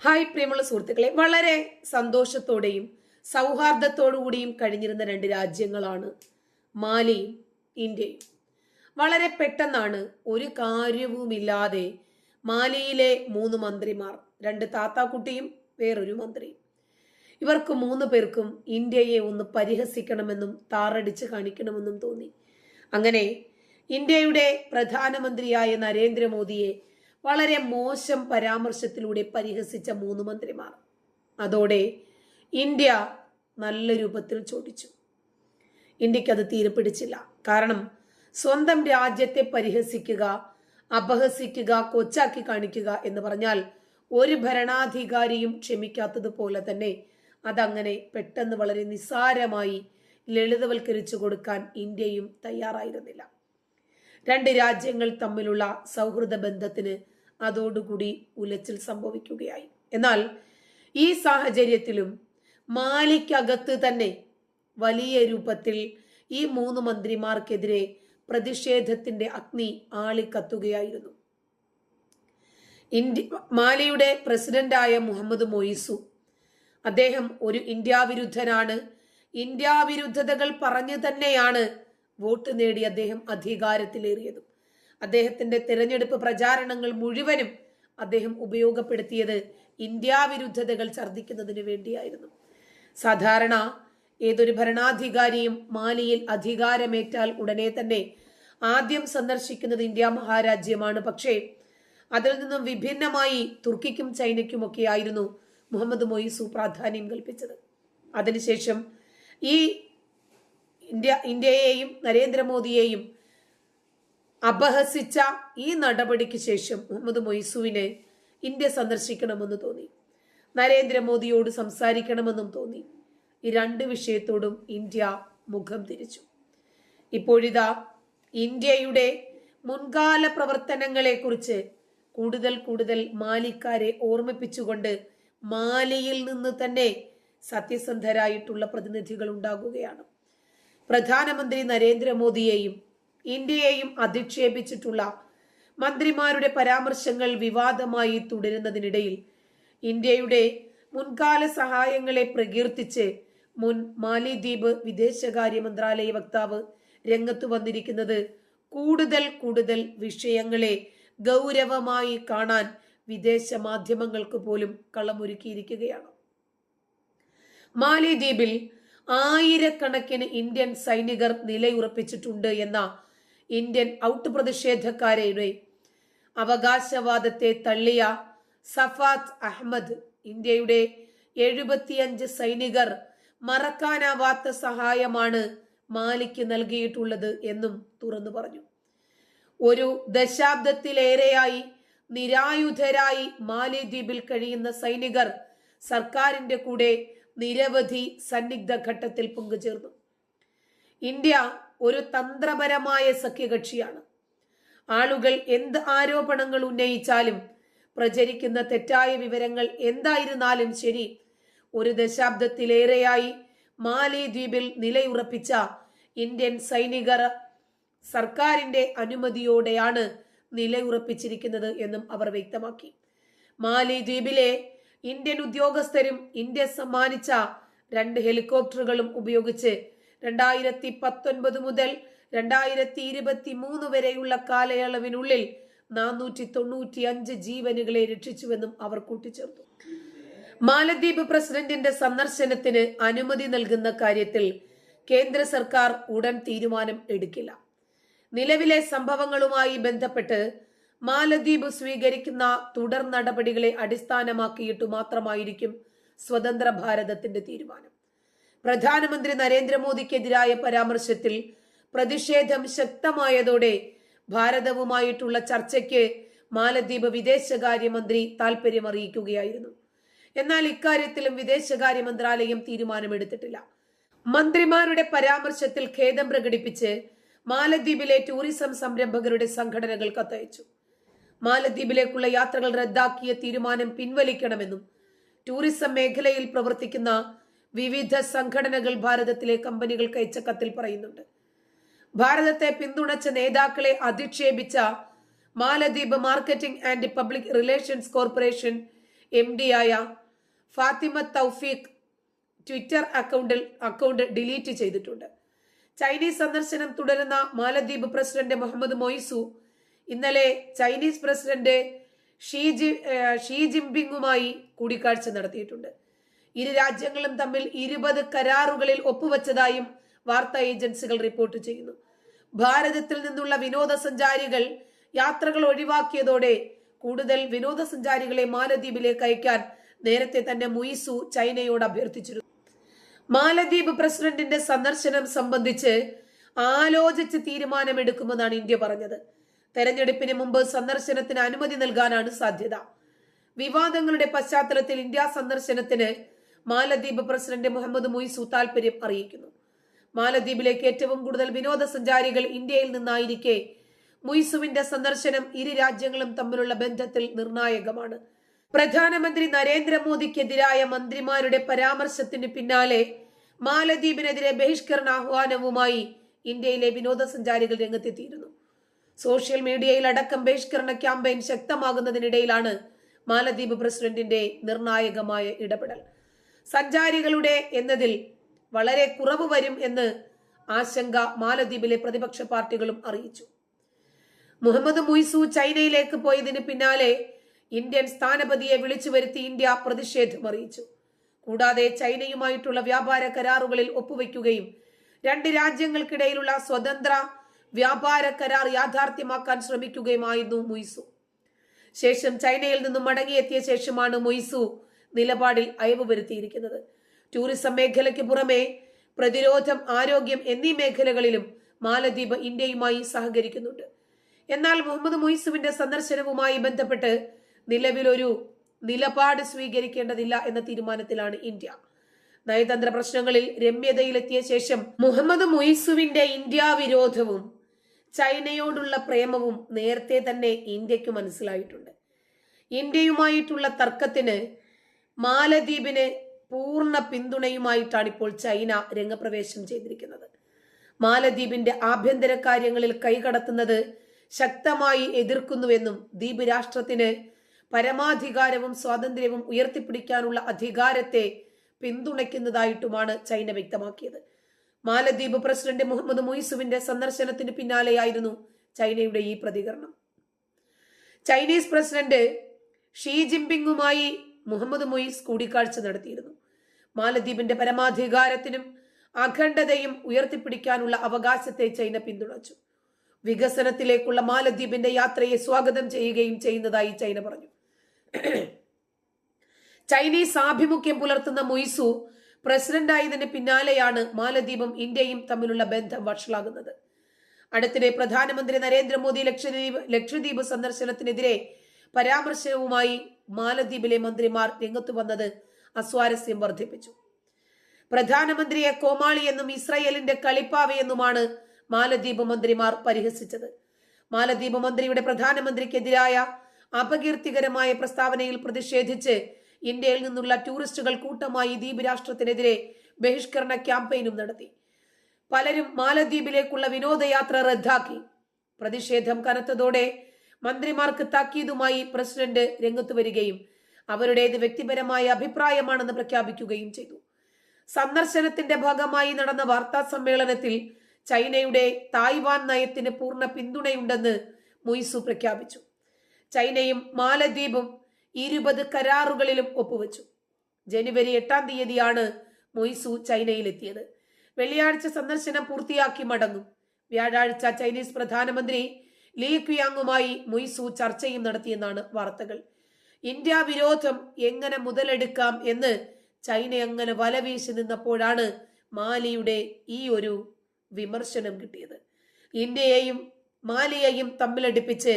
Hi പ്രിയമുള്ള സുഹൃത്തുക്കളെ, വളരെ സന്തോഷത്തോടെയും സൗഹാർദ്ദത്തോടുകൂടിയും കഴിഞ്ഞിരുന്ന രണ്ട് രാജ്യങ്ങളാണ് മാലിയും ഇന്ത്യയും. വളരെ പെട്ടെന്നാണ് ഒരു കാര്യവുമില്ലാതെ മാലിയിലെ 3 മന്ത്രിമാർ, 2 താത്താക്കുട്ടിയും വേറൊരു മന്ത്രിയും, ഇവർക്ക് 3 പേർക്കും ഇന്ത്യയെ ഒന്ന് പരിഹസിക്കണമെന്നും താറടിച്ച് കാണിക്കണമെന്നും തോന്നി. അങ്ങനെ ഇന്ത്യയുടെ പ്രധാനമന്ത്രിയായ നരേന്ദ്രമോദിയെ വളരെ മോശം പരാമർശത്തിലൂടെ പരിഹസിച്ച 3 മന്ത്രിമാർ. അതോടെ ഇന്ത്യ നല്ല രൂപത്തിൽ ചോദിച്ചു. ഇന്ത്യക്ക് അത് തീരെ പിടിച്ചില്ല. കാരണം സ്വന്തം രാജ്യത്തെ പരിഹസിക്കുക, അപഹസിക്കുക, കൊച്ചാക്കി കാണിക്കുക എന്ന് പറഞ്ഞാൽ ഒരു ഭരണാധികാരിയും ക്ഷമിക്കാത്തതുപോലെ തന്നെ അതങ്ങനെ പെട്ടെന്ന് വളരെ നിസ്സാരമായി ലളിതവൽക്കരിച്ചു കൊടുക്കാൻ ഇന്ത്യയും തയ്യാറായിരുന്നില്ല. 2 രാജ്യങ്ങൾ തമ്മിലുള്ള സൗഹൃദ ബന്ധത്തിന് അതോടുകൂടി ഉലച്ചിൽ സംഭവിക്കുകയായി. എന്നാൽ ഈ സാഹചര്യത്തിലും മാലിക്കകത്ത് തന്നെ വലിയ രൂപത്തിൽ ഈ 3 മന്ത്രിമാർക്കെതിരെ പ്രതിഷേധത്തിന്റെ അഗ്നി ആളിക്കത്തുകയായിരുന്നു. മാലിയുടെ പ്രസിഡന്റായ മുഹമ്മദ് മൊയ്സു, അദ്ദേഹം ഒരു ഇന്ത്യ വിരുദ്ധനാണ്. ഇന്ത്യ വിരുദ്ധതകൾ പറഞ്ഞു തന്നെയാണ് വോട്ട് നേടി അദ്ദേഹം അധികാരത്തിലേറിയതും. അദ്ദേഹത്തിന്റെ തെരഞ്ഞെടുപ്പ് പ്രചാരണങ്ങൾ മുഴുവനും അദ്ദേഹം ഉപയോഗപ്പെടുത്തിയത് ഇന്ത്യ വിരുദ്ധതകൾ ഛർദ്ദിക്കുന്നതിന് വേണ്ടിയായിരുന്നു. സാധാരണ ഏതൊരു ഭരണാധികാരിയും മാലിയിൽ അധികാരമേറ്റാൽ ഉടനെ തന്നെ ആദ്യം സന്ദർശിക്കുന്നത് ഇന്ത്യ മഹാരാജ്യമാണ്. പക്ഷേ അതിൽ നിന്നും വിഭിന്നമായി തുർക്കിക്കും ചൈനയ്ക്കുമൊക്കെ ആയിരുന്നു മുഹമ്മദ് മൊയ്സു പ്രാധാന്യം കൽപ്പിച്ചത്. അതിനുശേഷം ഈ ഇന്ത്യയെയും നരേന്ദ്രമോദിയെയും അപഹസിച്ച ഈ നടപടിക്ക് ശേഷം മുഹമ്മദ് മൊയ്സുവിന് ഇന്ത്യ സന്ദർശിക്കണമെന്ന് തോന്നി, നരേന്ദ്രമോദിയോട് സംസാരിക്കണമെന്നും തോന്നി. ഈ 2 വിഷയത്തോടും ഇന്ത്യ മുഖം തിരിച്ചു. ഇപ്പോഴിതാ ഇന്ത്യയുടെ മുൻകാല പ്രവർത്തനങ്ങളെ കുറിച്ച് കൂടുതൽ മാലിക്കാരെ ഓർമ്മിപ്പിച്ചുകൊണ്ട് മാലിയിൽ നിന്ന് തന്നെ സത്യസന്ധരായിട്ടുള്ള പ്രതിനിധികൾ ഉണ്ടാകുകയാണ്. പ്രധാനമന്ത്രി നരേന്ദ്രമോദിയെയും ഇന്ത്യയെയും അധിക്ഷേപിച്ചിട്ടുള്ള മന്ത്രിമാരുടെ പരാമർശങ്ങൾ വിവാദമായി തുടരുന്നതിനിടയിൽ ഇന്ത്യയുടെ മുൻകാല സഹായങ്ങളെ പ്രകീർത്തിച്ച് മുൻ മാലിദ്വീപ് വിദേശകാര്യ മന്ത്രാലയ വക്താവ് രംഗത്തു വന്നിരിക്കുന്നത് കൂടുതൽ വിഷയങ്ങളെ ഗൗരവമായി കാണാൻ വിദേശ മാധ്യമങ്ങൾക്ക് പോലും കളമൊരുക്കിയിരിക്കുകയാണ്. മാലിദ്വീപിൽ ആയിരക്കണക്കിന് ഇന്ത്യൻ സൈനികർ നിലയുറപ്പിച്ചിട്ടുണ്ട് എന്ന ഇന്ത്യൻ ഔട്ട് പ്രതിഷേധക്കാരുടെ അവകാശവാദത്തെ തള്ളിയ സഫാത്ത് അഹമ്മദ്, ഇന്ത്യയുടെ 75 സൈനികർ മറക്കാനാവാത്ത സഹായമാണ് മാലിക്ക് നൽകിയിട്ടുള്ളത് എന്നും തുറന്നു പറഞ്ഞു. ഒരു ദശാബ്ദത്തിലേറെയായി നിരായുധരായി മാലിദ്വീപിൽ കഴിയുന്ന സൈനികർ സർക്കാരിന്റെ കൂടെ നിരവധി സന്നിഗ്ധ ഘട്ടത്തിൽ പങ്കുചേർന്നു. ഇന്ത്യ ഒരു തന്ത്രപരമായ സഖ്യകക്ഷിയാണ്. ആളുകൾ എന്ത് ആരോപണങ്ങൾ ഉന്നയിച്ചാലും പ്രചരിക്കുന്ന തെറ്റായ വിവരങ്ങൾ എന്തായിരുന്നാലും ശരി, ഒരു ദശാബ്ദത്തിലേറെയായി മാലിദ്വീപിൽ നിലയുറപ്പിച്ച ഇന്ത്യൻ സൈനികർ സർക്കാരിന്റെ അനുമതിയോടെയാണ് നിലയുറപ്പിച്ചിരിക്കുന്നത് എന്നും അവർ വ്യക്തമാക്കി. മാലിദ്വീപിലെ ഇന്ത്യൻ ഉദ്യോഗസ്ഥരും ഇന്ത്യ സമ്മാനിച്ച 2 ഹെലികോപ്റ്ററുകളും ഉപയോഗിച്ച് 2019 മുതൽ 2023 വരെയുള്ള കാലയളവിനുള്ളിൽ 495 ജീവനുകളെ രക്ഷിച്ചുവെന്നും അവർ കൂട്ടിച്ചേർത്തു. മാലദ്വീപ് പ്രസിഡന്റിന്റെ സന്ദർശനത്തിന് അനുമതി നൽകുന്ന കാര്യത്തിൽ കേന്ദ്ര സർക്കാർ ഉടൻ തീരുമാനം എടുക്കില്ല. നിലവിലെ സംഭവങ്ങളുമായി ബന്ധപ്പെട്ട് മാലദ്വീപ് സ്വീകരിക്കുന്ന തുടർ നടപടികളെ അടിസ്ഥാനമാക്കിയിട്ടു മാത്രമായിരിക്കും സ്വതന്ത്ര ഭാരതത്തിന്റെ തീരുമാനം. പ്രധാനമന്ത്രി നരേന്ദ്രമോദിക്കെതിരായ പരാമർശത്തിൽ പ്രതിഷേധം ശക്തമായതോടെ ഭാരതവുമായിട്ടുള്ള ചർച്ചയ്ക്ക് മാലദ്വീപ് വിദേശകാര്യമന്ത്രി താൽപര്യം അറിയിക്കുകയായിരുന്നു. എന്നാൽ ഇക്കാര്യത്തിലും വിദേശകാര്യ മന്ത്രാലയം തീരുമാനമെടുത്തിട്ടില്ല. മന്ത്രിമാരുടെ പരാമർശത്തിൽ ഖേദം പ്രകടിപ്പിച്ച് മാലദ്വീപിലെ ടൂറിസം സംരംഭകരുടെ സംഘടനകൾ കത്തയച്ചു. മാലദ്വീപിലേക്കുള്ള യാത്രകൾ റദ്ദാക്കിയ തീരുമാനം പിൻവലിക്കണമെന്നും ടൂറിസം മേഖലയിൽ പ്രവർത്തിക്കുന്ന വിവിധ സംഘടനകൾ ഭാരതത്തിലെ കമ്പനികൾക്ക് അയച്ച കത്തിൽ പറയുന്നുണ്ട്. ഭാരതത്തെ പിന്തുണച്ച നേതാക്കളെ അധിക്ഷേപിച്ച മാലദ്വീപ് marketing and public relations corporation MD ആയ Fathima Thaufeeq Twitter account delete ചെയ്തിട്ടുണ്ട്. ചൈനീസ് സന്ദർശനം തുടരുന്ന മാലദ്വീപ് പ്രസിഡന്റ് മുഹമ്മദ് മൊയ്സു ഇന്നലെ ചൈനീസ് പ്രസിഡന്റ് ഷീ ജിൻപിങ്ങുമായി കൂടിക്കാഴ്ച നടത്തിയിട്ടുണ്ട്. ഇരു രാജ്യങ്ങളും തമ്മിൽ 20 കരാറുകളിൽ ഒപ്പുവെച്ചതായും വാർത്താ ഏജൻസികൾ റിപ്പോർട്ട് ചെയ്യുന്നു. ഭാരതത്തിൽ നിന്നുള്ള വിനോദസഞ്ചാരികൾ യാത്രകൾ ഒഴിവാക്കിയതോടെ കൂടുതൽ വിനോദസഞ്ചാരികളെ മാലദ്വീപിലേക്ക് അയക്കാൻ നേരത്തെ തന്നെ മൊയ്സു ചൈനയോട് അഭ്യർത്ഥിച്ചിരുന്നു. മാലദ്വീപ് പ്രസിഡന്റിന്റെ സന്ദർശനം സംബന്ധിച്ച് ആലോചിച്ച് തീരുമാനമെടുക്കുമെന്നാണ് ഇന്ത്യ പറഞ്ഞത്. തെരഞ്ഞെടുപ്പിന് മുമ്പ് സന്ദർശനത്തിന് അനുമതി നൽകാനാണ് സാധ്യത. വിവാദങ്ങളുടെ പശ്ചാത്തലത്തിൽ ഇന്ത്യ സന്ദർശനത്തിന് മാലദ്വീപ് പ്രസിഡന്റ് മുഹമ്മദ് മൊയ്സു താൽപര്യം അറിയിക്കുന്നു. മാലദ്വീപിലേക്ക് ഏറ്റവും കൂടുതൽ വിനോദസഞ്ചാരികൾ ഇന്ത്യയിൽ നിന്നായിരിക്കെ മൊയ്സുവിന്റെ സന്ദർശനം ഇരു രാജ്യങ്ങളും തമ്മിലുള്ള ബന്ധത്തിൽ നിർണായകമാണ്. പ്രധാനമന്ത്രി നരേന്ദ്രമോദിക്കെതിരായ മന്ത്രിമാരുടെ പരാമർശത്തിന് പിന്നാലെ മാലദ്വീപിനെതിരെ ബഹിഷ്കരണ ആഹ്വാനവുമായി ഇന്ത്യയിലെ വിനോദസഞ്ചാരികൾ രംഗത്തെത്തിയിരുന്നു. സോഷ്യൽ മീഡിയയിൽ അടക്കം ബഹിഷ്കരണ ക്യാമ്പയിൻ ശക്തമാകുന്നതിനിടയിലാണ് മാലദ്വീപ് പ്രസിഡന്റിന്റെ നിർണായകമായ ഇടപെടൽ. സഞ്ചാരികളുടെ എന്നതിൽ വളരെ കുറവ് വരും എന്ന് ആശങ്ക മാലദ്വീപിലെ പ്രതിപക്ഷ പാർട്ടികളും അറിയിച്ചു. മുഹമ്മദ് മൊയ്സു ചൈനയിലേക്ക് പോയതിന് പിന്നാലെ ഇന്ത്യൻ സ്ഥാനപതിയെ വിളിച്ചു വരുത്തി ഇന്ത്യ പ്രതിഷേധം അറിയിച്ചു. കൂടാതെ ചൈനയുമായിട്ടുള്ള വ്യാപാര കരാറുകളിൽ ഒപ്പുവെക്കുകയും 2 രാജ്യങ്ങൾക്കിടയിലുള്ള സ്വതന്ത്ര വ്യാപാര കരാർ യാഥാർത്ഥ്യമാക്കാൻ ശ്രമിക്കുകയുമായിരുന്നു മൊയ്സു. ശേഷം ചൈനയിൽ നിന്നും മടങ്ങിയെത്തിയ ശേഷമാണ് മൊയ്സു നിലപാടിൽ അയവ് വരുത്തിയിരിക്കുന്നത്. ടൂറിസം മേഖലയ്ക്ക് പുറമെ പ്രതിരോധം, ആരോഗ്യം എന്നീ മേഖലകളിലും മാലദ്വീപ് ഇന്ത്യയുമായി സഹകരിക്കുന്നുണ്ട്. എന്നാൽ മുഹമ്മദ് മൊയ്സുവിന്റെ സന്ദർശനവുമായി ബന്ധപ്പെട്ട് നിലവിലൊരു നിലപാട് സ്വീകരിക്കേണ്ടതില്ല എന്ന തീരുമാനത്തിലാണ് ഇന്ത്യ. നയതന്ത്ര പ്രശ്നങ്ങളിൽ രമ്യതയിലെത്തിയ ശേഷം മുഹമ്മദ് മൊയ്സുവിന്റെ ഇന്ത്യ വിരോധവും ചൈനയോടുള്ള പ്രേമവും നേരത്തെ തന്നെ ഇന്ത്യക്ക് മനസ്സിലായിട്ടുണ്ട്. ഇന്ത്യയുമായിട്ടുള്ള തർക്കത്തിന് മാലദ്വീപിന് പൂർണ്ണ പിന്തുണയുമായിട്ടാണ് ഇപ്പോൾ ചൈന രംഗപ്രവേശം ചെയ്തിരിക്കുന്നത്. മാലദ്വീപിന്റെ ആഭ്യന്തര കാര്യങ്ങളിൽ കൈകടത്തുന്നത് ശക്തമായി എതിർക്കുന്നുവെന്നും ദ്വീപ് രാഷ്ട്രത്തിന് പരമാധികാരവും സ്വാതന്ത്ര്യവും ഉയർത്തിപ്പിടിക്കാനുള്ള അധികാരത്തെ പിന്തുണയ്ക്കുന്നതായിട്ടുമാണ് ചൈന വ്യക്തമാക്കിയത്. മാലദ്വീപ് പ്രസിഡന്റ് മുഹമ്മദ് മൊയ്സുവിന്റെ സന്ദർശനത്തിന് പിന്നാലെയായിരുന്നു ചൈനയുടെ ഈ പ്രതികരണം. ചൈനീസ് പ്രസിഡന്റ് ഷീ ജിൻപിങ്ങുമായി മുഹമ്മദ് മൊയ്സ് കൂടിക്കാഴ്ച നടത്തിയിരുന്നു. മാലദ്വീപിന്റെ പരമാധികാരത്തിനും അഖണ്ഡതയും ഉയർത്തിപ്പിടിക്കാനുള്ള അവകാശത്തെ ചൈന പിന്തുണച്ചു. വികസനത്തിലേക്കുള്ള മാലദ്വീപിന്റെ യാത്രയെ സ്വാഗതം ചെയ്യുകയും ചെയ്യുന്നതായി ചൈന പറഞ്ഞു. ചൈനീസ് ആഭിമുഖ്യം പുലർത്തുന്ന മൊയ്സു പ്രസിഡന്റായതിന് പിന്നാലെയാണ് മാലദ്വീപും ഇന്ത്യയും തമ്മിലുള്ള ബന്ധം വഷളാകുന്നത്. അടുത്തിടെ പ്രധാനമന്ത്രി നരേന്ദ്രമോദി ലക്ഷദ്വീപ് സന്ദർശനത്തിനെതിരെ പരാമർശവുമായി മാലദ്വീപിലെ മന്ത്രിമാർ രംഗത്തു വന്നത് അസ്വാരസ്യം വർദ്ധിപ്പിച്ചു. പ്രധാനമന്ത്രിയെ കോമാളി എന്നും ഇസ്രായേലിന്റെ കളിപ്പാവയെന്നുമാണ് മാലദ്വീപ് മന്ത്രിമാർ പരിഹസിച്ചത്. മാലദ്വീപ് മന്ത്രിയുടെ പ്രധാനമന്ത്രിക്കെതിരായ അപകീർത്തികരമായ പ്രസ്താവനയിൽ പ്രതിഷേധിച്ച് ഇന്ത്യയിൽ നിന്നുള്ള ടൂറിസ്റ്റുകൾ കൂട്ടമായി ദ്വീപ് രാഷ്ട്രത്തിനെതിരെ ബഹിഷ്കരണ ക്യാമ്പയിനും നടത്തി. പലരും മാലദ്വീപിലേക്കുള്ള വിനോദയാത്ര റദ്ദാക്കി. പ്രതിഷേധം കനത്തതോടെ മന്ത്രിമാർക്ക് താക്കീതുമായി പ്രസിഡന്റ് രംഗത്തു വരികയും അവരുടേത് വ്യക്തിപരമായ അഭിപ്രായമാണെന്ന് പ്രഖ്യാപിക്കുകയും ചെയ്തു. സന്ദർശനത്തിന്റെ ഭാഗമായി നടന്ന വാർത്താ സമ്മേളനത്തിൽ ചൈനയുടെ തായ്വാൻ നയത്തിന് പൂർണ്ണ പിന്തുണയുണ്ടെന്ന് മൊയ്സു പ്രഖ്യാപിച്ചു. ചൈനയും മാലദ്വീപും 20 കരാറുകളിലും ഒപ്പുവെച്ചു. ജനുവരി 8-ാം തീയതിയാണ് മൊയ്സു ചൈനയിലെത്തിയത്. വെള്ളിയാഴ്ച സന്ദർശനം പൂർത്തിയാക്കി മടങ്ങും. വ്യാഴാഴ്ച ചൈനീസ് പ്രധാനമന്ത്രി ലീ ക്വിയാങ്ങുമായി മൊയ്സു ചർച്ചയും നടത്തിയെന്നാണ് വാർത്തകൾ. ഇന്ത്യ വിരോധം എങ്ങനെ മുതലെടുക്കാം എന്ന് ചൈന അങ്ങനെ വലവീശി നിന്നപ്പോഴാണ് മാലിയുടെ ഈ ഒരു വിമർശനം കിട്ടിയത്. ഇന്ത്യയെയും മാലിയെയും തമ്മിലടിപ്പിച്ച്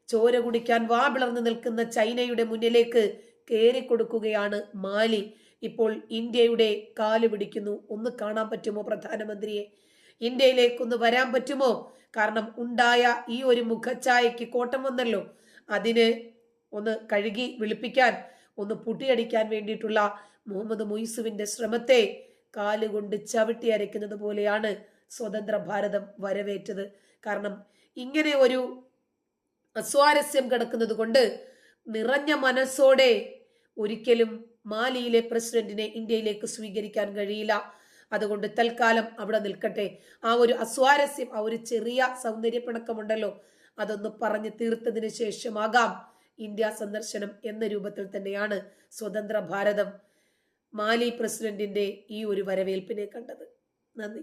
ചോര കുടിക്കാൻ വാപിളർന്നു നിൽക്കുന്ന ചൈനയുടെ മുന്നിലേക്ക് കയറിക്കൊടുക്കുകയാണ് മാലി. ഇപ്പോൾ ഇന്ത്യയുടെ കാല് പിടിക്കുന്നു. ഒന്ന് കാണാൻ പറ്റുമോ പ്രധാനമന്ത്രിയെ? ഇന്ത്യയിലേക്കൊന്ന് വരാൻ പറ്റുമോ? കാരണം ഉണ്ടായ ഈ ഒരു മുഖഛായയ്ക്ക് കോട്ടം വന്നല്ലോ. അതിന് ഒന്ന് കഴുകി വിളിപ്പിക്കാൻ, ഒന്ന് പുട്ടിയടിക്കാൻ വേണ്ടിയിട്ടുള്ള മുഹമ്മദ് മൊയ്സുവിന്റെ ശ്രമത്തെ കാലുകൊണ്ട് ചവിട്ടി അരയ്ക്കുന്നത് പോലെയാണ് സ്വതന്ത്ര ഭാരതം വരവേറ്റത്. കാരണം ഇങ്ങനെ ഒരു അസ്വാരസ്യം കിടക്കുന്നത് കൊണ്ട് നിറഞ്ഞ മനസ്സോടെ ഒരിക്കലും മാലിയിലെ പ്രസിഡന്റിനെ ഇന്ത്യയിലേക്ക് സ്വീകരിക്കാൻ കഴിയില്ല. അതുകൊണ്ട് തൽക്കാലം അവിടെ നിൽക്കട്ടെ. ആ ഒരു അസ്വാരസ്യം, ആ ഒരു ചെറിയ സൗന്ദര്യപ്പിണക്കമുണ്ടല്ലോ, അതൊന്ന് പറഞ്ഞു തീർത്തതിന് ശേഷമാകാം ഇന്ത്യ സന്ദർശനം എന്ന രൂപത്തിൽ തന്നെയാണ് സ്വതന്ത്ര ഭാരതം മാലി പ്രസിഡന്റിന്റെ ഈ ഒരു വരവേൽപ്പിനെ കണ്ടത്. നന്ദി.